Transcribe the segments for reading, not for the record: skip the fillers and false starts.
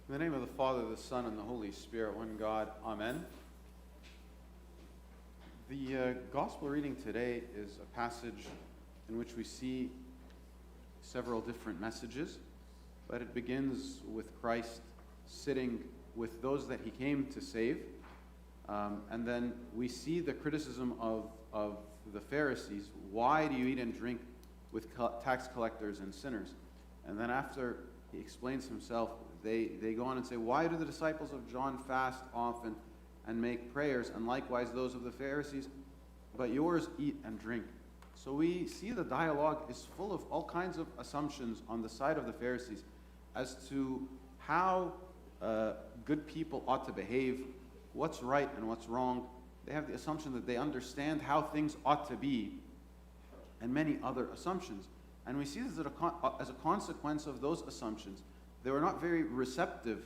In the name of the Father, the Son, and the Holy Spirit, one God. Amen. The gospel reading today is a passage in which we see several different messages, but it begins with Christ sitting with those that he came to save, and then we see the criticism of the Pharisees. Why do you eat and drink with tax collectors and sinners? And then after he explains himself, they go on and say, why do the disciples of John fast often and make prayers, and likewise those of the Pharisees, but yours eat and drink? So we see the dialogue is full of all kinds of assumptions on the side of the Pharisees as to how good people ought to behave, what's right and what's wrong. They have the assumption that they understand how things ought to be, and many other assumptions. And we see this as a consequence of those assumptions. They were not very receptive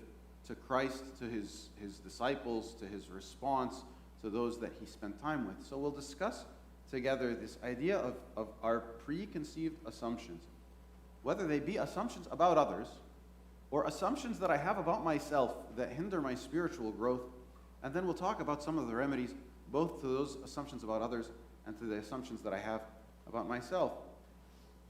to Christ, to his disciples, to his response to those that he spent time with. So we'll discuss together this idea of our preconceived assumptions, whether they be assumptions about others or assumptions that I have about myself that hinder my spiritual growth. And then we'll talk about some of the remedies, both to those assumptions about others and to the assumptions that I have about myself.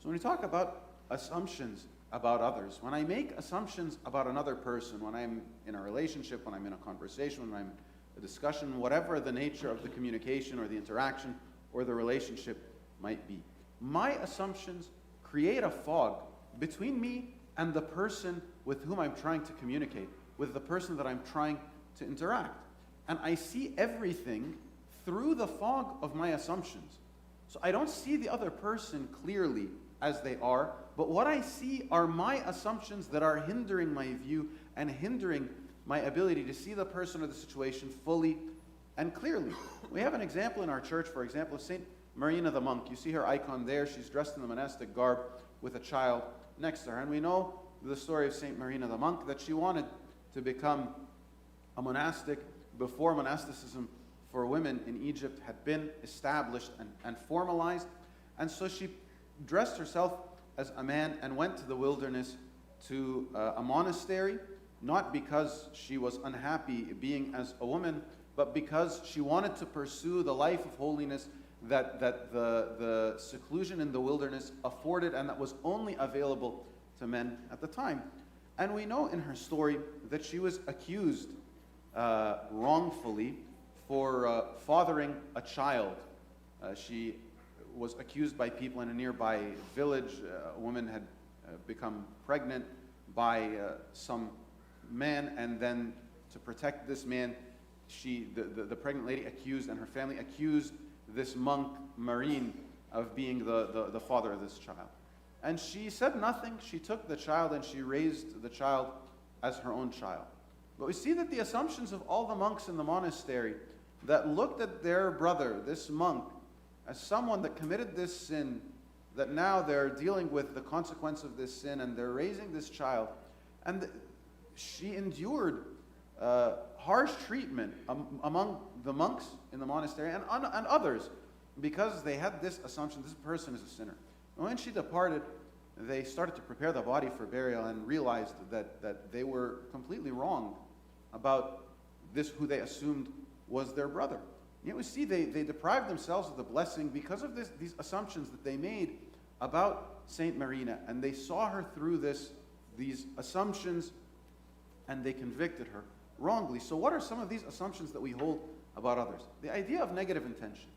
So when we talk about assumptions about others, when I make assumptions about another person, when I'm in a relationship, when I'm in a conversation, when I'm in a discussion, whatever the nature of the communication or the interaction or the relationship might be, my assumptions create a fog between me and the person with whom I'm trying to communicate, with the person that I'm trying to interact. And I see everything through the fog of my assumptions. So I don't see the other person clearly as they are, but what I see are my assumptions that are hindering my view and hindering my ability to see the person or the situation fully and clearly. We have an example in our church, for example, of Saint Marina the monk. You see her icon there. She's dressed in the monastic garb with a child next to her. And we know the story of Saint Marina the monk, that she wanted to become a monastic before monasticism for women in Egypt had been established and formalized. And so she dressed herself as a man and went to the wilderness to a monastery, not because she was unhappy being as a woman, but because she wanted to pursue the life of holiness that the seclusion in the wilderness afforded, and that was only available to men at the time. And we know in her story that she was accused wrongfully for fathering a child. She was accused by people in a nearby village. A woman had become pregnant by some man, and then to protect this man, the pregnant lady accused, and her family accused this monk, Marine, of being the father of this child. And she said nothing. She took the child and she raised the child as her own child. But we see that the assumptions of all the monks in the monastery that looked at their brother, this monk, as someone that committed this sin, that now they're dealing with the consequence of this sin and they're raising this child. And she endured harsh treatment among the monks in the monastery and others, because they had this assumption, this person is a sinner. And when she departed, they started to prepare the body for burial and realized that they were completely wrong about this, who they assumed was their brother. Yet we see they deprived themselves of the blessing because of these assumptions that they made about Saint Marina, and they saw her through these assumptions, and they convicted her wrongly. So what are some of these assumptions that we hold about others? The idea of negative intention.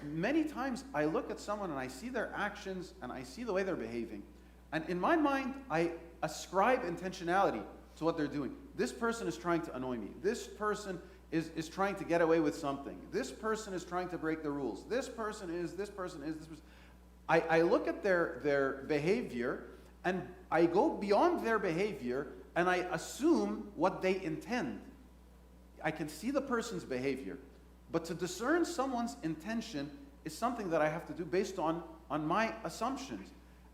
Many times I look at someone and I see their actions and I see the way they're behaving, and in my mind I ascribe intentionality to what they're doing. This person is trying to annoy me. This person is trying to get away with something. This person is trying to break the rules. This person is. I look at their behavior, and I go beyond their behavior, and I assume what they intend. I can see the person's behavior, but to discern someone's intention is something that I have to do based on my assumptions.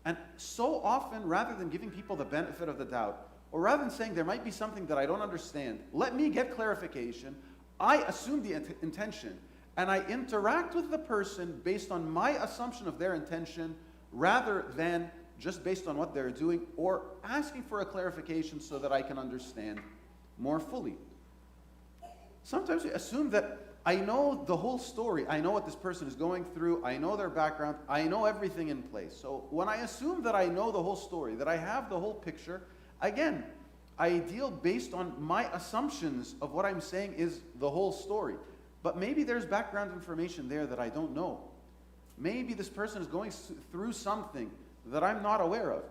And so often, rather than giving people the benefit of the doubt, or rather than saying there might be something that I don't understand, let me get clarification, I assume the intention, and I interact with the person based on my assumption of their intention, rather than just based on what they're doing, or asking for a clarification so that I can understand more fully. Sometimes we assume that I know the whole story. I know what this person is going through. I know their background. I know everything in place. So when I assume that I know the whole story, that I have the whole picture, again, I deal based on my assumptions of what I'm saying is the whole story. But maybe there's background information there that I don't know. Maybe this person is going through something that I'm not aware of.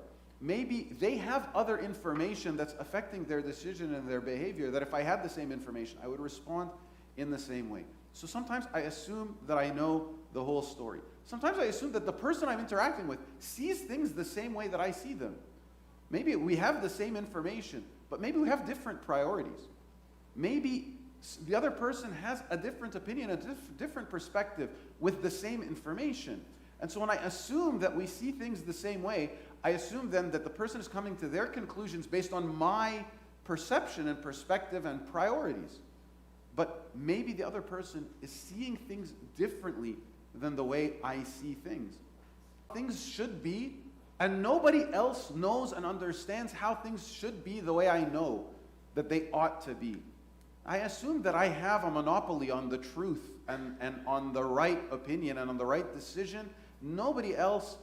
Maybe they have other information that's affecting their decision and their behavior that if I had the same information, I would respond in the same way. So sometimes I assume that I know the whole story. Sometimes I assume that the person I'm interacting with sees things the same way that I see them. Maybe we have the same information, but maybe we have different priorities. Maybe the other person has a different opinion, a different perspective with the same information. And so when I assume that we see things the same way, I assume then that the person is coming to their conclusions based on my perception and perspective and priorities. But maybe the other person is seeing things differently than the way I see things. Things should be, and nobody else knows and understands how things should be the way I know that they ought to be. I assume that I have a monopoly on the truth and on the right opinion and on the right decision. Nobody else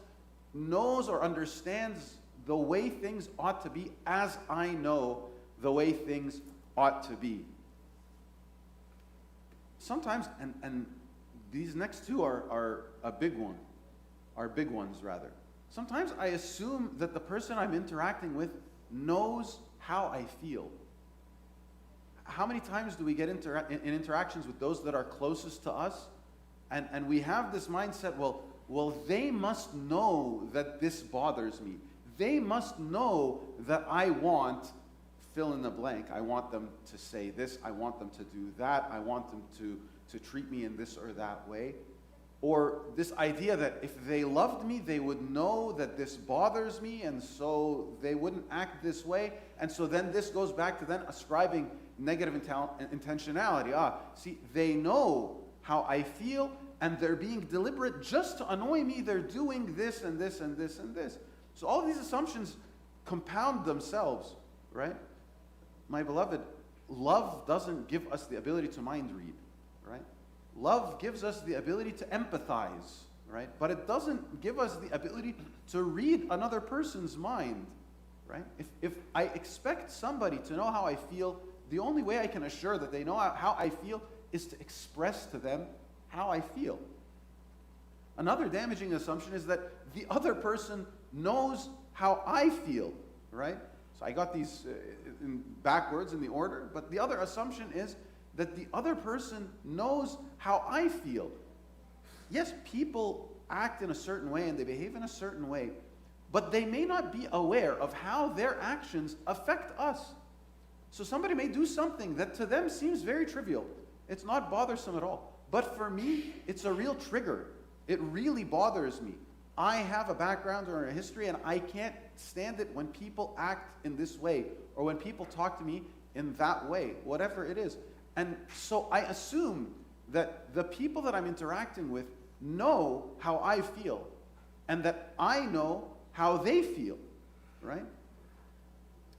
knows or understands the way things ought to be as I know the way things ought to be. Sometimes, and these next two are a big one, are big ones rather. Sometimes I assume that the person I'm interacting with knows how I feel. How many times do we get in interactions with those that are closest to us, and we have this mindset, well, they must know that this bothers me. They must know that I want fill in the blank. I want them to say this. I want them to do that. I want them to treat me in this or that way. Or this idea that if they loved me, they would know that this bothers me, and so they wouldn't act this way. And so then this goes back to then ascribing negative intentionality. See, they know how I feel, and they're being deliberate just to annoy me. They're doing this and this and this and this. So all of these assumptions compound themselves, right? My beloved, love doesn't give us the ability to mind read, right? Love gives us the ability to empathize, right? But it doesn't give us the ability to read another person's mind, right? If I expect somebody to know how I feel, the only way I can assure that they know how I feel is to express to them how I feel. Another damaging assumption is that the other person knows how I feel, right? So I got these backwards in the order, but the other assumption is that the other person knows how I feel. Yes, people act in a certain way and they behave in a certain way, but they may not be aware of how their actions affect us. So somebody may do something that to them seems very trivial. It's not bothersome at all. But for me, it's a real trigger. It really bothers me. I have a background or a history, and I can't stand it when people act in this way, or when people talk to me in that way, whatever it is. And so I assume that the people that I'm interacting with know how I feel, and that I know how they feel, right?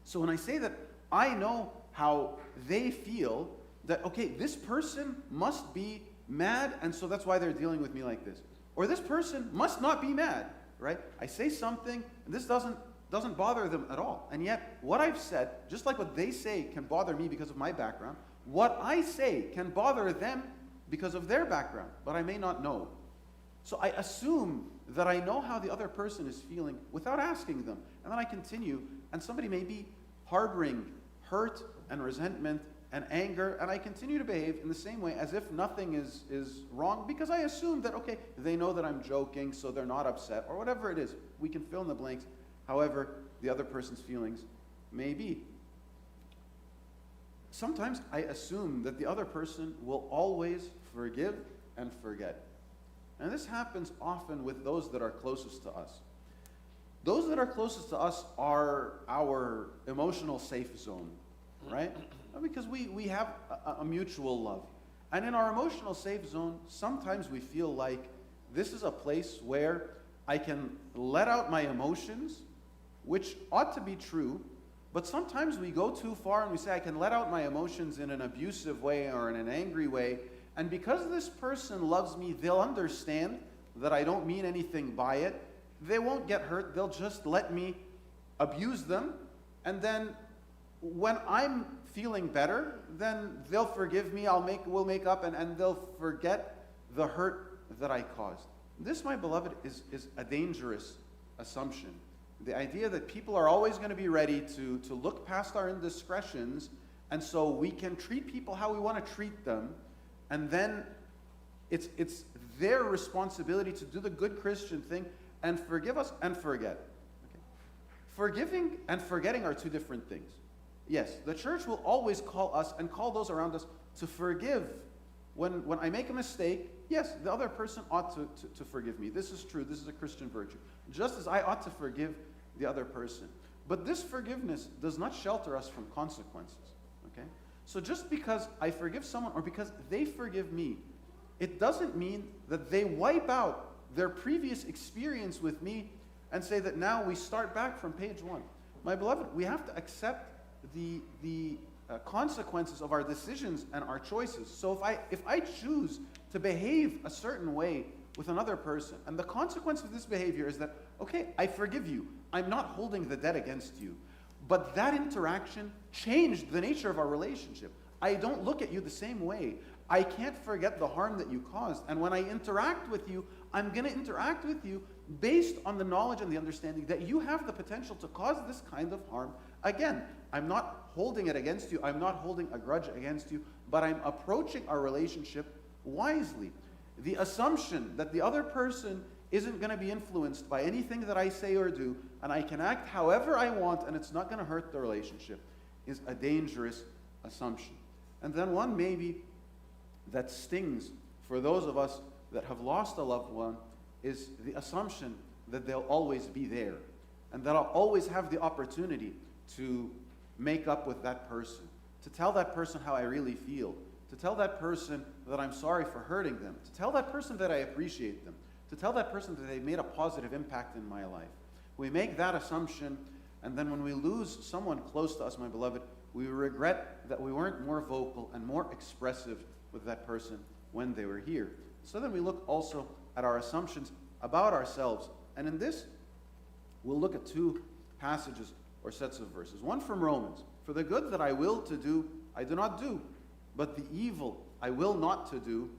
So when I say that I know how they feel, that, okay, this person must be mad, and so that's why they're dealing with me like this. Or this person must not be mad, right? I say something, and this doesn't bother them at all. And yet, what I've said, just like what they say can bother me because of my background, what I say can bother them because of their background, but I may not know. So I assume that I know how the other person is feeling without asking them. And then I continue, and somebody may be harboring hurt and resentment and anger, and I continue to behave in the same way as if nothing is wrong, because I assume that, okay, they know that I'm joking, so they're not upset, or whatever it is. We can fill in the blanks, however the other person's feelings may be. Sometimes I assume that the other person will always forgive and forget. And this happens often with those that are closest to us. Those that are closest to us are our emotional safe zone, right? Because we have a mutual love. And in our emotional safe zone, sometimes we feel like this is a place where I can let out my emotions, which ought to be true, but sometimes we go too far and we say, I can let out my emotions in an abusive way or in an angry way, and because this person loves me, they'll understand that I don't mean anything by it. They won't get hurt. They'll just let me abuse them, and then when I'm feeling better, then they'll forgive me. We'll make up, and they'll forget the hurt that I caused. This, my beloved, is a dangerous assumption. The idea that people are always going to be ready to look past our indiscretions, and so we can treat people how we want to treat them, and then it's their responsibility to do the good Christian thing and forgive us and forget. Okay? Forgiving and forgetting are two different things. Yes, the church will always call us and call those around us to forgive. When I make a mistake, yes, the other person ought to forgive me. This is true. This is a Christian virtue. Just as I ought to forgive the other person. But this forgiveness does not shelter us from consequences. Okay? So just because I forgive someone or because they forgive me, it doesn't mean that they wipe out their previous experience with me and say that now we start back from page one. My beloved, we have to accept the consequences of our decisions and our choices. So if I choose to behave a certain way with another person, and the consequence of this behavior is that, okay, I forgive you. I'm not holding the debt against you. But that interaction changed the nature of our relationship. I don't look at you the same way. I can't forget the harm that you caused. And when I interact with you, I'm going to interact with you based on the knowledge and the understanding that you have the potential to cause this kind of harm again. I'm not holding it against you. I'm not holding a grudge against you, but I'm approaching our relationship wisely. The assumption that the other person isn't going to be influenced by anything that I say or do, and I can act however I want and it's not going to hurt the relationship, is a dangerous assumption. And then one maybe that stings for those of us that have lost a loved one is the assumption that they'll always be there and that I'll always have the opportunity to make up with that person, to tell that person how I really feel, to tell that person that I'm sorry for hurting them, to tell that person that I appreciate them, to tell that person that they've made a positive impact in my life. We make that assumption, and then when we lose someone close to us, my beloved, we regret that we weren't more vocal and more expressive with that person when they were here. So then we look also at our assumptions about ourselves. And in this, we'll look at two passages or sets of verses. One from Romans. For the good that I will to do, I do not do. But the evil I will not to do,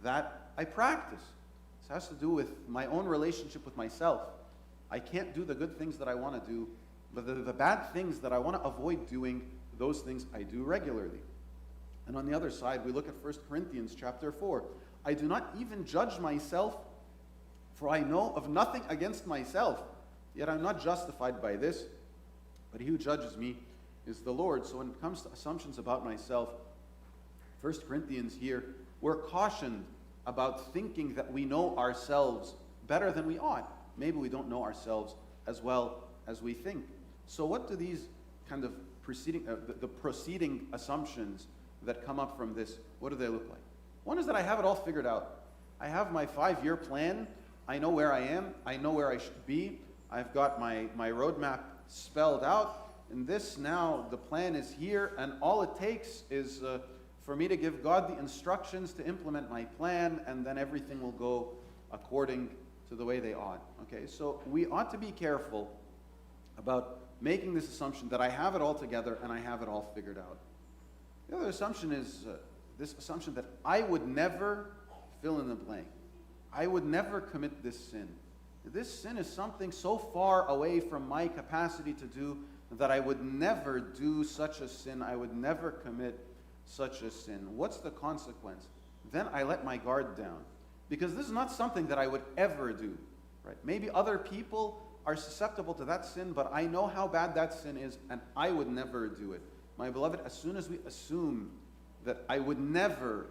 that I practice. This has to do with my own relationship with myself. I can't do the good things that I want to do, but the bad things that I want to avoid doing, those things I do regularly. And on the other side, we look at 1 Corinthians chapter 4. I do not even judge myself, for I know of nothing against myself. Yet I'm not justified by this, but he who judges me is the Lord. So when it comes to assumptions about myself, 1 Corinthians here, we're cautioned about thinking that we know ourselves better than we ought. Maybe we don't know ourselves as well as we think. So what do these kind of preceding assumptions that come up from this, what do they look like? One is that I have it all figured out. I have my 5-year plan. I know where I am. I know where I should be. I've got my roadmap spelled out. And this now, the plan is here, and all it takes is for me to give God the instructions to implement my plan, and then everything will go according to the way they ought. Okay, so we ought to be careful about making this assumption that I have it all together and I have it all figured out. The other assumption is this assumption that I would never fill in the blank. I would never commit this sin. This sin is something so far away from my capacity to do that I would never do such a sin. I would never commit such a sin. What's the consequence? Then I let my guard down. Because this is not something that I would ever do. Right? Maybe other people are susceptible to that sin, but I know how bad that sin is, and I would never do it. My beloved, as soon as we assume that I would never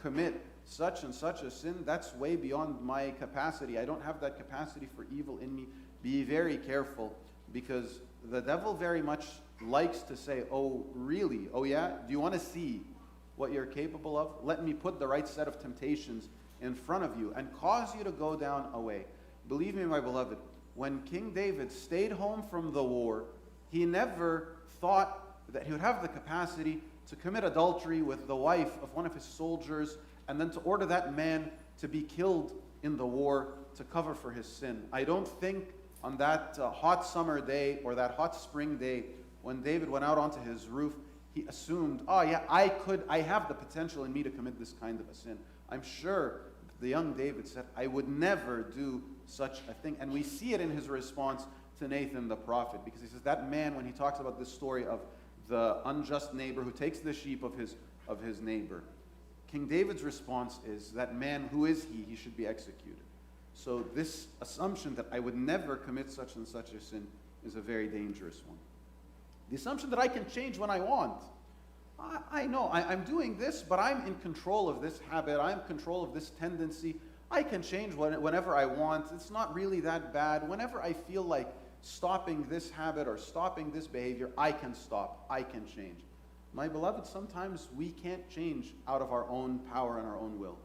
commit such and such a sin, that's way beyond my capacity. I don't have that capacity for evil in me. Be very careful, because the devil very much likes to say, oh, really? Oh, yeah? Do you want to see what you're capable of? Let me put the right set of temptations in front of you and cause you to go down a way. Believe me, my beloved, when King David stayed home from the war, he never thought that he would have the capacity to commit adultery with the wife of one of his soldiers and then to order that man to be killed in the war to cover for his sin. I don't think on that hot summer day or that hot spring day when David went out onto his roof, he assumed, oh yeah, I have the potential in me to commit this kind of a sin. I'm sure the young David said, I would never do such a thing. And we see it in his response to Nathan the prophet, because he says that man, when he talks about this story of the unjust neighbor who takes the sheep of his neighbor, King David's response is, that man, who is he? He should be executed. So this assumption that I would never commit such and such a sin is a very dangerous one. The assumption that I can change when I want. I know I'm doing this, but I'm in control of this habit. I'm in control of this tendency. I can change whenever I want. It's not really that bad. Whenever I feel like stopping this habit or stopping this behavior, I can stop. I can change. My beloved, sometimes we can't change out of our own power and our own will.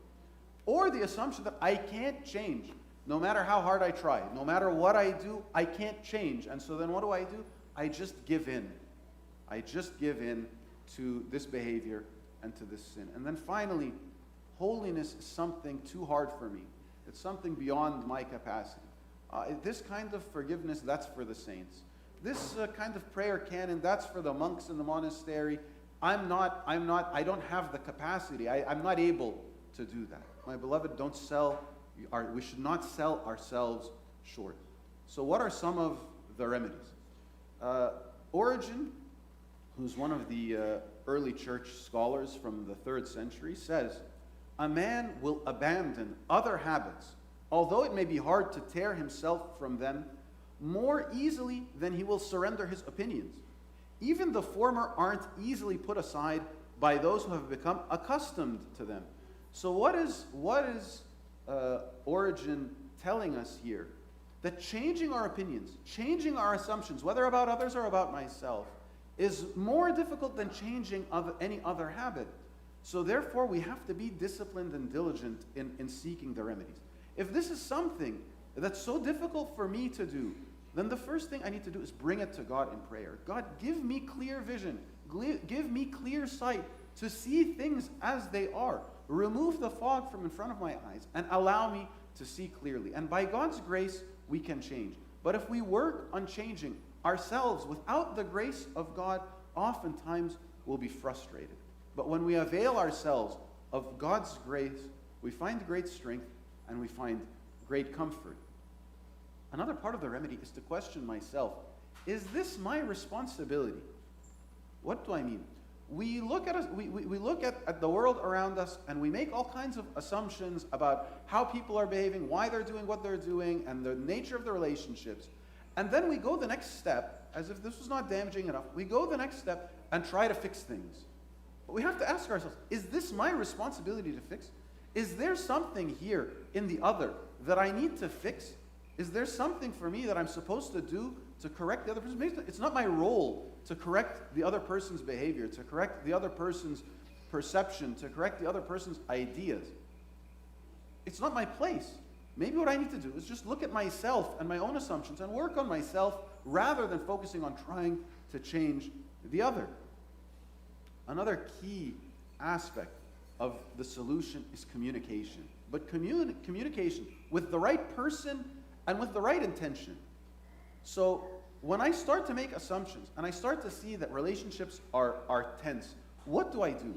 Or the assumption that I can't change. No matter how hard I try, no matter what I do, I can't change. And so then what do? I just give in. I just give in to this behavior and to this sin. And then finally, holiness is something too hard for me. It's something beyond my capacity. This kind of forgiveness, that's for the saints. This kind of prayer canon, that's for the monks in the monastery. I don't have the capacity. I'm not able to do that. My beloved, we should not sell ourselves short. So what are some of the remedies? Origen, who's one of the early church scholars from the 3rd century, says, a man will abandon other habits, although it may be hard to tear himself from them, more easily than he will surrender his opinions. Even the former aren't easily put aside by those who have become accustomed to them. So what is Origen telling us here? That changing our opinions, changing our assumptions, whether about others or about myself, is more difficult than changing any other habit. So therefore, we have to be disciplined and diligent in seeking the remedies. If this is something that's so difficult for me to do, then the first thing I need to do is bring it to God in prayer. God, give me clear vision. Give me clear sight to see things as they are. Remove the fog from in front of my eyes and allow me to see clearly. And by God's grace, we can change. But if we work on changing ourselves without the grace of God, oftentimes we'll be frustrated. But when we avail ourselves of God's grace, we find great strength and we find great comfort. Another part of the remedy is to question myself. Is this my responsibility? What do I mean? We look at the world around us and we make all kinds of assumptions about how people are behaving, why they're doing what they're doing, and the nature of the relationships. And then we go the next step, as if this was not damaging enough, we go the next step and try to fix things. But we have to ask ourselves, is this my responsibility to fix? Is there something here in the other that I need to fix? Is there something for me that I'm supposed to do to correct the other person? Maybe it's not my role to correct the other person's behavior, to correct the other person's perception, to correct the other person's ideas. It's not my place. Maybe what I need to do is just look at myself and my own assumptions and work on myself rather than focusing on trying to change the other. Another key aspect of the solution is communication. But communication with the right person and with the right intention. So when I start to make assumptions and I start to see that relationships are tense, what do I do?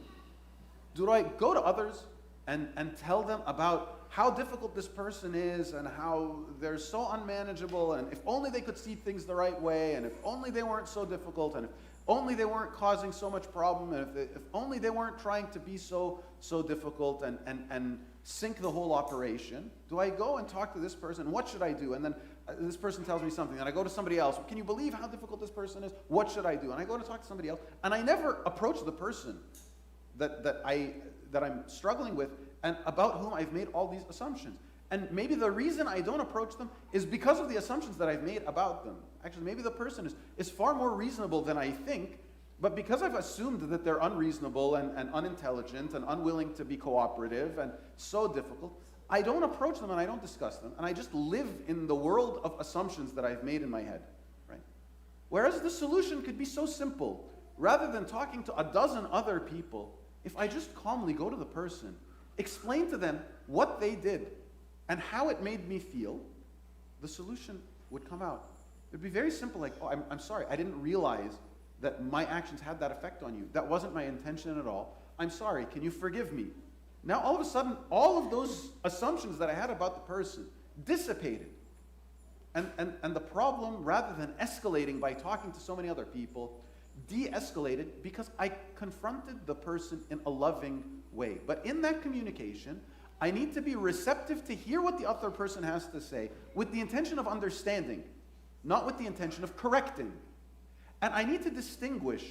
Do I go to others and tell them about how difficult this person is and how they're so unmanageable, and if only they could see things the right way, and if only they weren't so difficult, and if only they weren't causing so much problem, and if only they weren't trying to be so difficult and sink the whole operation? Do I go and talk to this person? What should I do? And then this person tells me something, and I go to somebody else. Can you believe how difficult this person is? What should I do? And I go to talk to somebody else, and I never approach the person that I'm struggling with and about whom I've made all these assumptions. And maybe the reason I don't approach them is because of the assumptions that I've made about them. Actually, maybe the person is far more reasonable than I think, but because I've assumed that they're unreasonable and unintelligent and unwilling to be cooperative and so difficult, I don't approach them and I don't discuss them, and I just live in the world of assumptions that I've made in my head, right? Whereas the solution could be so simple. Rather than talking to a dozen other people, if I just calmly go to the person, explain to them what they did and how it made me feel, the solution would come out. It would be very simple, like, oh, I'm sorry, I didn't realize that my actions had that effect on you. That wasn't my intention at all. I'm sorry, can you forgive me? Now, all of a sudden, all of those assumptions that I had about the person dissipated. And the problem, rather than escalating by talking to so many other people, de-escalated because I confronted the person in a loving way. But in that communication, I need to be receptive to hear what the other person has to say with the intention of understanding, not with the intention of correcting. And I need to distinguish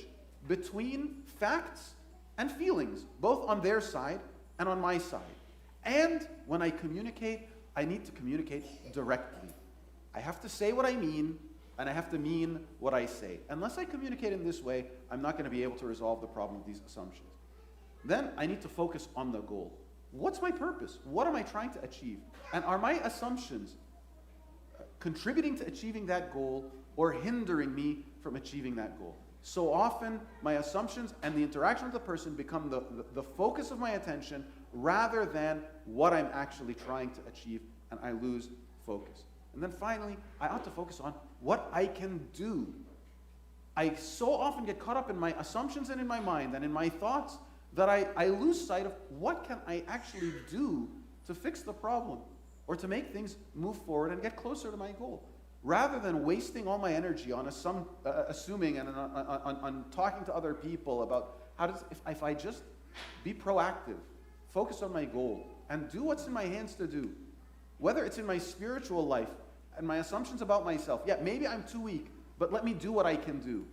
between facts and feelings, both on their side and on my side. And when I communicate, I need to communicate directly. I have to say what I mean, and I have to mean what I say. Unless I communicate in this way, I'm not going to be able to resolve the problem of these assumptions. Then I need to focus on the goal. What's my purpose? What am I trying to achieve? And are my assumptions contributing to achieving that goal or hindering me from achieving that goal? So often, my assumptions and the interaction with the person become the focus of my attention rather than what I'm actually trying to achieve, and I lose focus. And then finally, I ought to focus on what I can do. I so often get caught up in my assumptions and in my mind and in my thoughts that I lose sight of what can I actually do to fix the problem or to make things move forward and get closer to my goal. Rather than wasting all my energy on assuming and on talking to other people about if I just be proactive, focus on my goal, and do what's in my hands to do, whether it's in my spiritual life and my assumptions about myself. Yeah, maybe I'm too weak, but let me do what I can do.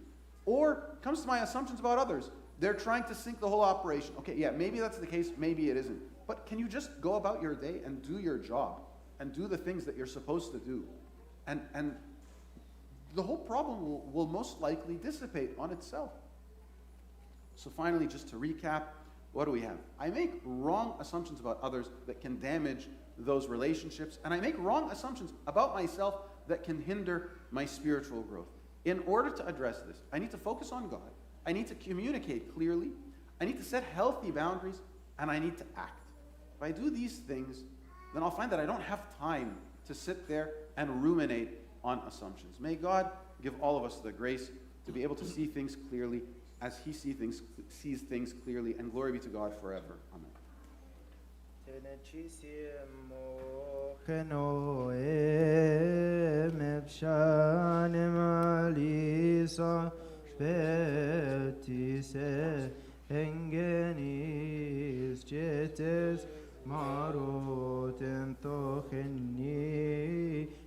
Or it comes to my assumptions about others. They're trying to sink the whole operation. Okay, yeah, maybe that's the case, maybe it isn't. But can you just go about your day and do your job and do the things that you're supposed to do? And the whole problem will most likely dissipate on itself. So finally, just to recap, what do we have? I make wrong assumptions about others that can damage those relationships, and I make wrong assumptions about myself that can hinder my spiritual growth. In order to address this, I need to focus on God, I need to communicate clearly, I need to set healthy boundaries, and I need to act. If I do these things, then I'll find that I don't have time to sit there and ruminate on assumptions. May God give all of us the grace to be able to see things clearly as He sees things clearly, and glory be to God forever. Amen. Engenis cetes maro